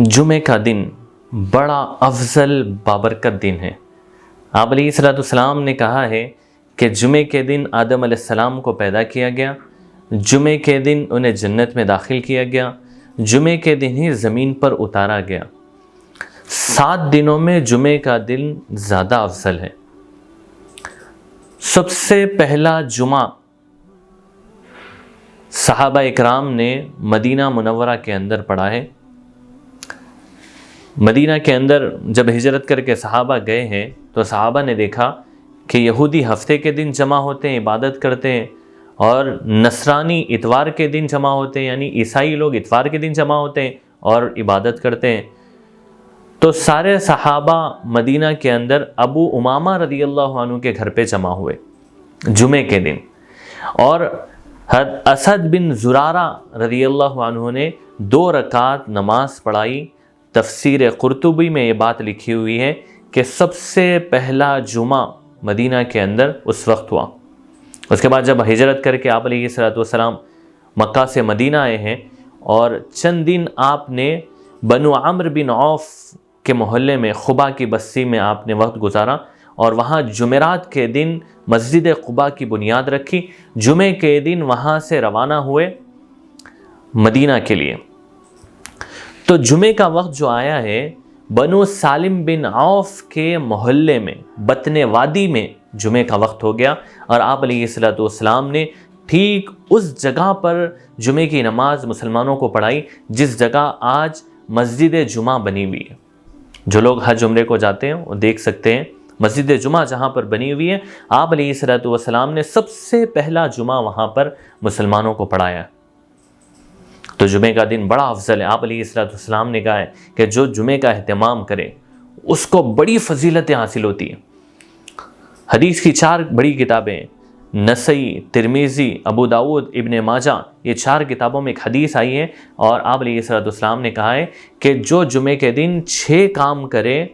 جمعے کا دن بڑا افضل بابرکت دن ہے۔ آپ علیہ السلام نے کہا ہے کہ جمعے کے دن آدم علیہ السلام کو پیدا کیا گیا، جمعے کے دن انہیں جنت میں داخل کیا گیا، جمعے کے دن ہی زمین پر اتارا گیا۔ 7 دنوں میں جمعے کا دن زیادہ افضل ہے۔ سب سے پہلا جمعہ صحابہ اکرام نے مدینہ منورہ کے اندر پڑھا ہے۔ مدینہ کے اندر جب ہجرت کر کے صحابہ گئے ہیں تو صحابہ نے دیکھا کہ یہودی ہفتے کے دن جمع ہوتے ہیں، عبادت کرتے ہیں، اور نصرانی اتوار کے دن جمع ہوتے ہیں، یعنی عیسائی لوگ اتوار کے دن جمع ہوتے ہیں اور عبادت کرتے ہیں۔ تو سارے صحابہ مدینہ کے اندر ابو امامہ رضی اللہ عنہ کے گھر پہ جمع ہوئے جمعے کے دن، اور اسد بن زرارہ رضی اللہ عنہ نے 2 رکعت نماز پڑھائی۔ تفسیر قرطبی میں یہ بات لکھی ہوئی ہے کہ سب سے پہلا جمعہ مدینہ کے اندر اس وقت ہوا۔ اس کے بعد جب ہجرت کر کے آپ علیہ السلام مکہ سے مدینہ آئے ہیں اور چند دن آپ نے بنو عمرو بن عوف کے محلے میں قباء کی بستی میں آپ نے وقت گزارا، اور وہاں جمعرات کے دن مسجد قباء کی بنیاد رکھی۔ جمعے کے دن وہاں سے روانہ ہوئے مدینہ کے لیے۔ تو جمعے کا وقت جو آیا ہے بنو سالم بن عوف کے محلے میں بطن وادی میں جمعے کا وقت ہو گیا، اور آپ علیہ السلام نے ٹھیک اس جگہ پر جمعے کی نماز مسلمانوں کو پڑھائی جس جگہ آج مسجد جمعہ بنی ہوئی ہے۔ جو لوگ حج عمرے کو جاتے ہیں وہ دیکھ سکتے ہیں مسجد جمعہ جہاں پر بنی ہوئی ہے، آپ علیہ السلام نے سب سے پہلا جمعہ وہاں پر مسلمانوں کو پڑھایا۔ تو جمعے کا دن بڑا افضل ہے۔ آپ علیہ السلام نے کہا ہے کہ جو جمعے کا اہتمام کرے اس کو بڑی فضیلتیں حاصل ہوتی ہیں۔ حدیث کی 4 بڑی کتابیں ہیں، نسائی، ترمذی، ابو داؤد، ابن ماجہ، یہ 4 کتابوں میں ایک حدیث آئی ہے، اور آپ علیہ السلام نے کہا ہے کہ جو جمعے کے دن 6 کام کرے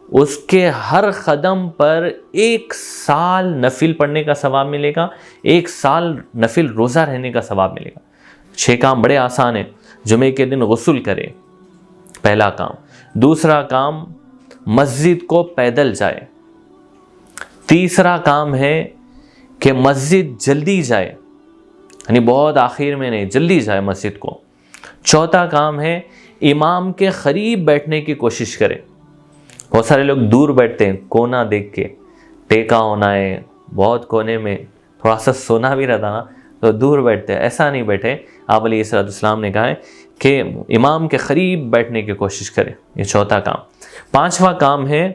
اس کے ہر قدم پر 1 سال نفل پڑھنے کا ثواب ملے گا، 1 سال نفل روزہ رہنے کا ثواب ملے گا۔ 6 کام بڑے آسان ہیں۔ جمعے کے دن غسل کرے، پہلا کام۔ دوسرا کام مسجد کو پیدل جائے۔ تیسرا کام ہے کہ مسجد جلدی جائے، یعنی بہت آخر میں نہیں، جلدی جائے مسجد کو۔ چوتھا کام ہے امام کے قریب بیٹھنے کی کوشش کرے۔ بہت سارے لوگ دور بیٹھتے ہیں، کونا دیکھ کے، ٹیکا ہونا ہے، بہت کونے میں تھوڑا سا سونا بھی رہتا نا تو دور بیٹھتے ہیں، ایسا نہیں بیٹھے۔ آپ علیہ السلام نے کہا ہے کہ امام کے قریب بیٹھنے کی کوشش کرے، یہ چوتھا کام۔ 5واں کام ہے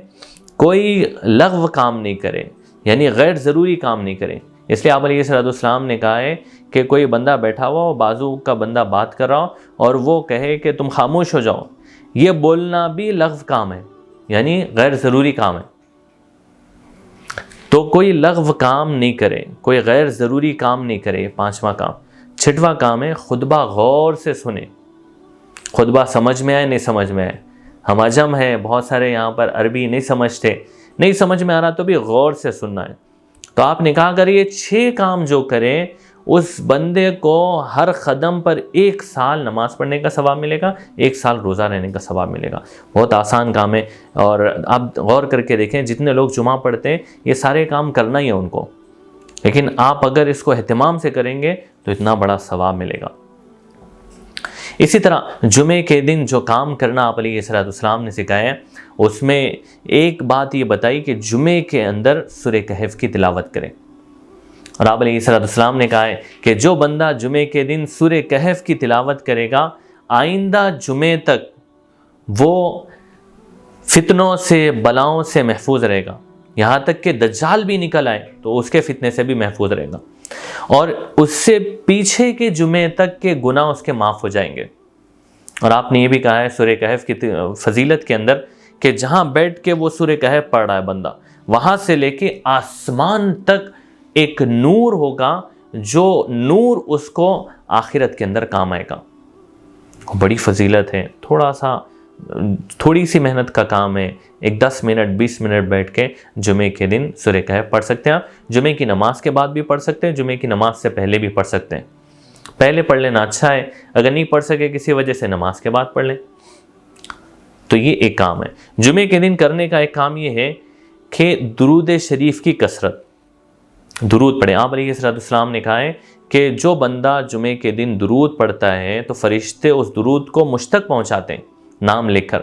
کوئی لغو کام نہیں کرے، یعنی غیر ضروری کام نہیں کرے۔ اس لیے آپ علیہ السلام نے کہا ہے کہ کوئی بندہ بیٹھا ہوا ہو، بازو کا بندہ بات کر رہا ہو اور وہ کہے کہ تم خاموش ہو جاؤ، یہ بولنا بھی لغو کام ہے، یعنی غیر ضروری کام ہے۔ تو کوئی لغو کام نہیں کرے، کوئی غیر ضروری کام نہیں کرے، 5واں کام۔ 6واں کام ہے خطبہ غور سے سنے۔ خطبہ سمجھ میں آئے نہیں سمجھ میں آئے، ہم عجم ہیں، بہت سارے یہاں پر عربی نہیں سمجھتے، نہیں سمجھ میں آ رہا تو بھی غور سے سننا ہے۔ تو آپ نے کہا اگر یہ 6 کام جو کریں اس بندے کو ہر قدم پر 1 سال نماز پڑھنے کا ثواب ملے گا، 1 سال روزہ رہنے کا ثواب ملے گا۔ بہت آسان کام ہے، اور آپ غور کر کے دیکھیں جتنے لوگ جمعہ پڑھتے ہیں یہ سارے کام کرنا ہی ہے ان کو، لیکن آپ اگر اس کو اہتمام سے کریں گے تو اتنا بڑا ثواب ملے گا۔ اسی طرح جمعے کے دن جو کام کرنا آپ علیہ السلام نے سکھایا ہے، اس میں ایک بات یہ بتائی کہ جمعے کے اندر سورہ کہف کی تلاوت کریں، اور آپ علیہ السلام نے کہا ہے کہ جو بندہ جمعے کے دن سورہ کہف کی تلاوت کرے گا آئندہ جمعے تک وہ فتنوں سے، بلاؤں سے محفوظ رہے گا، یہاں تک کہ دجال بھی نکل آئے تو اس کے فتنے سے بھی محفوظ رہے گا، اور اس سے پیچھے کے جمعے تک کے گناہ اس کے معاف ہو جائیں گے۔ اور آپ نے یہ بھی کہا ہے سورہ کہف کی فضیلت کے اندر کہ جہاں بیٹھ کے وہ سورہ کہف پڑھ رہا ہے بندہ، وہاں سے لے کے آسمان تک ایک نور ہوگا، جو نور اس کو آخرت کے اندر کام آئے گا۔ بڑی فضیلت ہے، تھوڑی سی محنت کا کام ہے، 10 منٹ 20 منٹ بیٹھ کے جمعے کے دن سورہ کہف پڑھ سکتے ہیں۔ جمعے کی نماز کے بعد بھی پڑھ سکتے ہیں، جمعے کی نماز سے پہلے بھی پڑھ سکتے ہیں۔ پہلے پڑھ لینا اچھا ہے، اگر نہیں پڑھ سکے کسی وجہ سے نماز کے بعد پڑھ لیں۔ تو یہ ایک کام ہے جمعے کے دن کرنے کا۔ ایک کام یہ ہے کہ درود شریف کی کثرت، درود پڑھیں۔ آپ علیہ السلام نے کہا ہے کہ جو بندہ جمعے کے دن درود پڑھتا ہے تو فرشتے اس درود کو مجھ تک پہنچاتے ہیں، نام لکھ کر۔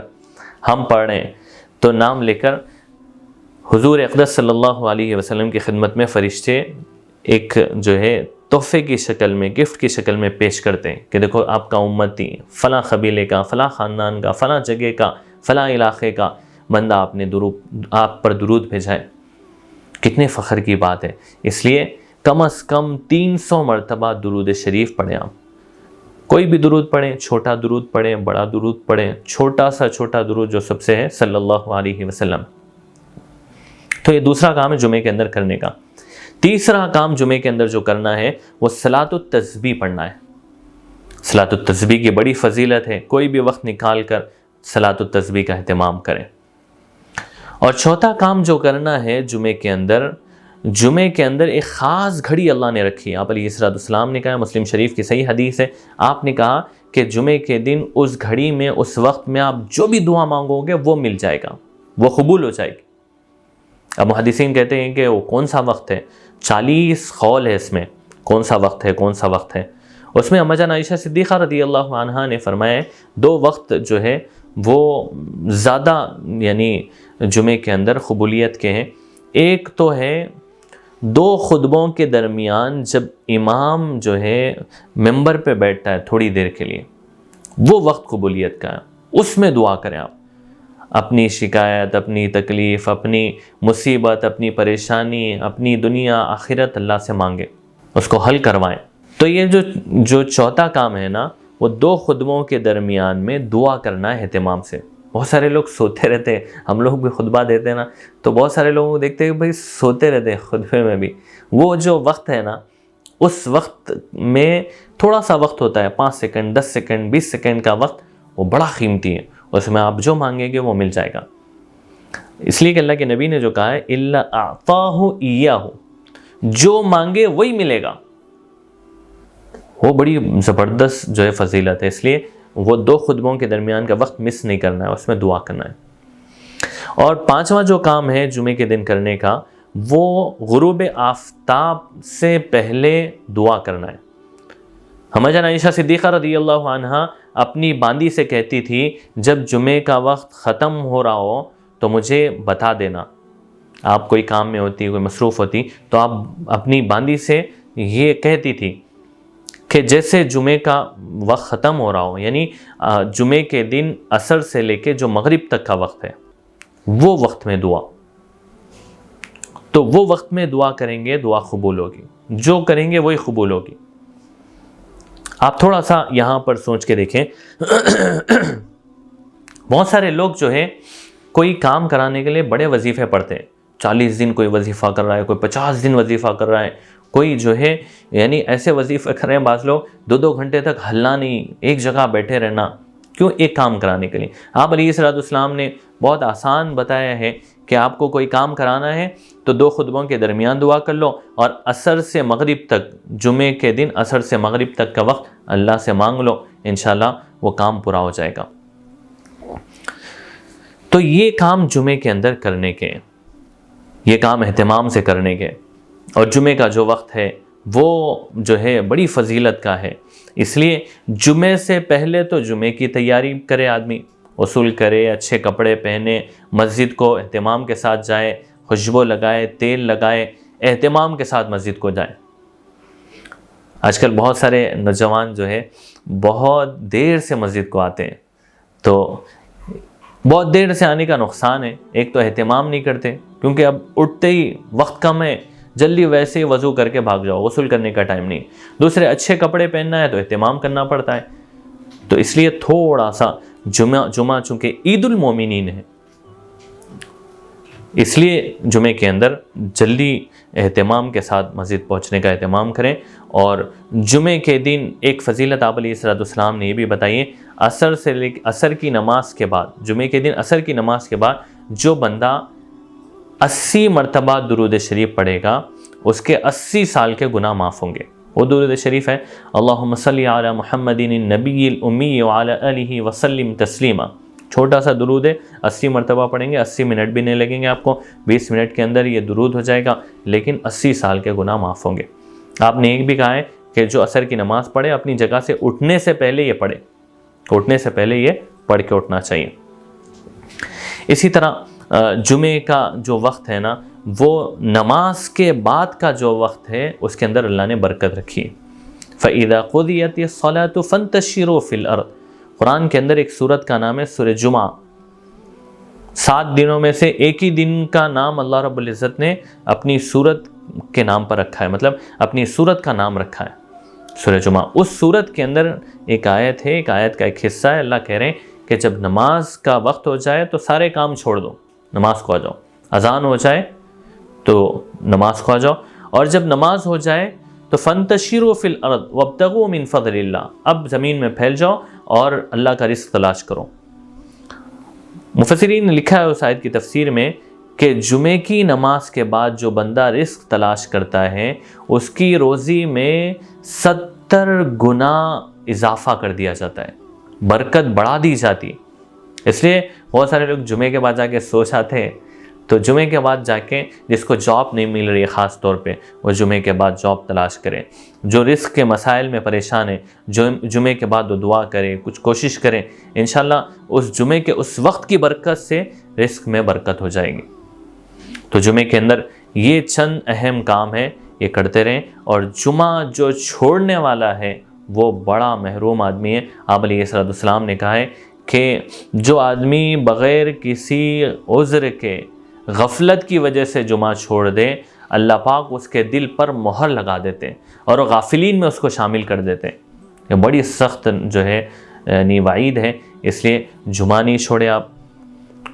ہم پڑھ رہے ہیں تو نام لے کر حضور اقدس صلی اللہ علیہ وسلم کی خدمت میں فرشتے ایک جو ہے تحفے کی شکل میں، گفٹ کی شکل میں پیش کرتے ہیں کہ دیکھو آپ کا امتی فلاں قبیلے کا، فلاں خاندان کا، فلاں جگہ کا، فلاں علاقے کا بندہ آپ پر درود بھیجا ہے۔ کتنے فخر کی بات ہے۔ اس لیے کم از کم 300 مرتبہ درود شریف پڑھیں۔ آپ کوئی بھی درود پڑھیں، چھوٹا درود پڑھیں، بڑا درود پڑھیں، چھوٹا سا چھوٹا درود جو سب سے ہے صلی اللہ علیہ وسلم۔ تو یہ دوسرا کام ہے جمعے کے اندر کرنے کا۔ تیسرا کام جمعے کے اندر جو کرنا ہے وہ صلاۃ التسبیح پڑھنا ہے۔ صلاۃ التسبیح کی بڑی فضیلت ہے، کوئی بھی وقت نکال کر صلاۃ التسبیح کا اہتمام کریں۔ اور چوتھا کام جو کرنا ہے جمعے کے اندر ایک خاص گھڑی اللہ نے رکھی۔ آپ علیہ السلام نے کہا، مسلم شریف کی صحیح حدیث ہے، آپ نے کہا کہ جمعے کے دن اس گھڑی میں، اس وقت میں آپ جو بھی دعا مانگو گے وہ مل جائے گا، وہ قبول ہو جائے گی۔ اب محدثین کہتے ہیں کہ وہ کون سا وقت ہے؟ 40 قول ہے اس میں، کون سا وقت ہے، کون سا وقت ہے۔ اس میں اما جان عائشہ صدیقہ رضی اللہ عنہا نے فرمایا 2 وقت جو ہے وہ زیادہ یعنی جمعے کے اندر قبولیت کے ہیں۔ ایک تو ہے 2 خطبوں کے درمیان جب امام جو ہے ممبر پہ بیٹھتا ہے تھوڑی دیر کے لیے، وہ وقت قبولیت کا ہے۔ اس میں دعا کریں آپ، اپنی شکایت، اپنی تکلیف، اپنی مصیبت، اپنی پریشانی، اپنی دنیا آخرت اللہ سے مانگیں، اس کو حل کروائیں۔ تو یہ جو چوتھا کام ہے نا، وہ 2 خطبوں کے درمیان میں دعا کرنا ہے اہتمام سے۔ بہت سارے لوگ سوتے رہتے ہیں، ہم لوگ بھی خطبہ دیتے ہیں نا، تو بہت سارے لوگوں کو دیکھتے ہیں کہ بھائی سوتے رہتے ہیں خطبے میں بھی۔ وہ جو وقت ہے نا، اس وقت میں تھوڑا سا وقت ہوتا ہے، 5 سیکنڈ، 10 سیکنڈ، 20 سیکنڈ کا وقت، وہ بڑا قیمتی ہے، اس میں آپ جو مانگیں گے وہ مل جائے گا۔ اس لیے کہ اللہ کے نبی نے جو کہا ہے اِلَّا أَعْطَاهُ إِيَّاهُ، جو مانگے وہی ملے گا، وہ بڑی زبردست جو ہے فضیلت ہے۔ اس لیے وہ 2 خطبوں کے درمیان کا وقت مس نہیں کرنا ہے، اس میں دعا کرنا ہے۔ اور 5واں جو کام ہے جمعے کے دن کرنے کا، وہ غروب آفتاب سے پہلے دعا کرنا ہے۔ اما جان عائشہ صدیقہ رضی اللہ عنہا اپنی باندی سے کہتی تھی جب جمعے کا وقت ختم ہو رہا ہو تو مجھے بتا دینا۔ آپ کوئی کام میں ہوتی، کوئی مصروف ہوتی، تو آپ اپنی باندی سے یہ کہتی تھی کہ جیسے جمعے کا وقت ختم ہو رہا ہو، یعنی جمعے کے دن عصر سے لے کے جو مغرب تک کا وقت ہے، وہ وقت میں دعا، تو وہ وقت میں دعا کریں گے، دعا قبول ہوگی، جو کریں گے وہی قبول ہوگی۔ آپ تھوڑا سا یہاں پر سوچ کے دیکھیں، بہت سارے لوگ جو ہے کوئی کام کرانے کے لیے بڑے وظیفے پڑھتے ہیں، 40 دن کوئی وظیفہ کر رہا ہے، کوئی 50 دن وظیفہ کر رہا ہے، کوئی جو ہے یعنی ایسے وظیفے کر رہے ہیں، بعض لوگ 2 گھنٹے تک ہلنا نہیں، ایک جگہ بیٹھے رہنا، کیوں؟ ایک کام کرانے کے لیے۔ آپ علیہ السلام نے بہت آسان بتایا ہے کہ آپ کو کوئی کام کرانا ہے تو 2 خطبوں کے درمیان دعا کر لو، اور عصر سے مغرب تک، جمعے کے دن عصر سے مغرب تک کا وقت اللہ سے مانگ لو، انشاءاللہ وہ کام پورا ہو جائے گا۔ تو یہ کام جمعے کے اندر کرنے کے، یہ کام اہتمام سے کرنے کے، اور جمعے کا جو وقت ہے وہ جو ہے بڑی فضیلت کا ہے۔ اس لیے جمعے سے پہلے تو جمعے کی تیاری کرے، آدمی غسل کرے، اچھے کپڑے پہنے، مسجد کو اہتمام کے ساتھ جائے، خوشبو لگائے، تیل لگائے، اہتمام کے ساتھ مسجد کو جائے۔ آج کل بہت سارے نوجوان جو ہے بہت دیر سے مسجد کو آتے ہیں، تو بہت دیر سے آنے کا نقصان ہے۔ ایک تو اہتمام نہیں کرتے، کیونکہ اب اٹھتے ہی وقت کم ہے، جلدی ویسے ہی وضو کر کے بھاگ جاؤ، غسل کرنے کا ٹائم نہیں۔ دوسرے اچھے کپڑے پہننا ہے تو اہتمام کرنا پڑتا ہے۔ تو اس لیے تھوڑا سا جمعہ چونکہ عید المومنین ہے، اس لیے جمعے کے اندر جلدی اہتمام کے ساتھ مسجد پہنچنے کا اہتمام کریں۔ اور جمعے کے دن ایک فضیلت آپ علیہ السلام نے یہ بھی بتائی ہے، عصر کی نماز کے بعد، جمعے کے دن عصر کی نماز کے بعد جو بندہ 80 مرتبہ درود شریف پڑھے گا، اس کے 80 سال کے گناہ معاف ہوں گے۔ وہ درود شریف ہے اللہم صلی علی محمد النبی الامی وعلی آلہ وسلم تسلیما، چھوٹا سا درود ہے، 80 مرتبہ پڑھیں گے، 80 منٹ بھی نہیں لگیں گے آپ کو، 20 منٹ کے اندر یہ درود ہو جائے گا، لیکن 80 سال کے گناہ معاف ہوں گے۔ آپ نے ایک بھی کہا ہے کہ جو عصر کی نماز پڑھے اپنی جگہ سے اٹھنے سے پہلے یہ پڑھے، اٹھنے سے پہلے یہ پڑھ کے اٹھنا چاہیے۔ اسی طرح جمعے کا جو وقت ہے نا، وہ نماز کے بعد کا جو وقت ہے اس کے اندر اللہ نے برکت رکھی ہے۔ فَإِذَا قُضِيَتِ الصَّلَاةُ فَانْتَشِرُوا فِي الْأَرْضِ، قرآن کے اندر ایک سورت کا نام ہے سورہ جمعہ۔ 7 دنوں میں سے ایک ہی دن کا نام اللہ رب العزت نے اپنی سورت کے نام پر رکھا ہے، مطلب اپنی سورت کا نام رکھا ہے سورہ جمعہ۔ اس سورت کے اندر ایک آیت ہے، ایک آیت کا ایک حصہ ہے، اللہ کہہ رہے ہیں کہ جب نماز کا وقت ہو جائے تو سارے کام چھوڑ دو، نماز کو آ جاؤ، اذان ہو جائے تو نماز کو آ جاؤ، اور جب نماز ہو جائے تو فَانْتَشِرُوا فِي الْأَرْضِ وَابْتَغُوا مِنْ فَضْلِ اللَّهِ، اب زمین میں پھیل جاؤ اور اللہ کا رزق تلاش کرو۔ مفسرین نے لکھا ہے اس آیت کی تفسیر میں کہ جمعے کی نماز کے بعد جو بندہ رزق تلاش کرتا ہے اس کی روزی میں 70 گنا اضافہ کر دیا جاتا ہے، برکت بڑھا دی جاتی ہے۔ اس لیے بہت سارے لوگ جمعے کے بعد جا کے سو جاتے ہیں، تو جمعے کے بعد جا کے جس کو جاب نہیں مل رہی ہے خاص طور پہ وہ جمعے کے بعد جاب تلاش کرے، جو رزق کے مسائل میں پریشان ہے جمعے کے بعد وہ دعا کرے، کچھ کوشش کرے، انشاءاللہ اس جمعے کے اس وقت کی برکت سے رزق میں برکت ہو جائے گی۔ تو جمعے کے اندر یہ چند اہم کام ہیں، یہ کرتے رہیں، اور جمعہ جو چھوڑنے والا ہے وہ بڑا محروم آدمی ہے۔ آپ علیہ السلام نے کہا ہے کہ جو آدمی بغیر کسی عذر کے غفلت کی وجہ سے جمعہ چھوڑ دے، اللہ پاک اس کے دل پر مہر لگا دیتے ہیں اور غافلین میں اس کو شامل کر دیتے ہیں۔ یہ بڑی سخت جو ہے وعید ہے، اس لیے جمعہ نہیں چھوڑے آپ۔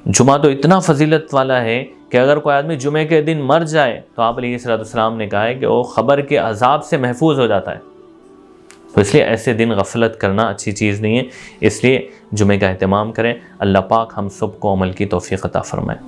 جمعہ تو اتنا فضیلت والا ہے کہ اگر کوئی آدمی جمعے کے دن مر جائے تو آپ علیہ السلام نے کہا ہے کہ وہ قبر کے عذاب سے محفوظ ہو جاتا ہے۔ تو اس لیے ایسے دن غفلت کرنا اچھی چیز نہیں ہے، اس لیے جمعے کا اہتمام کریں۔ اللہ پاک ہم سب کو عمل کی توفیق عطا فرمائے۔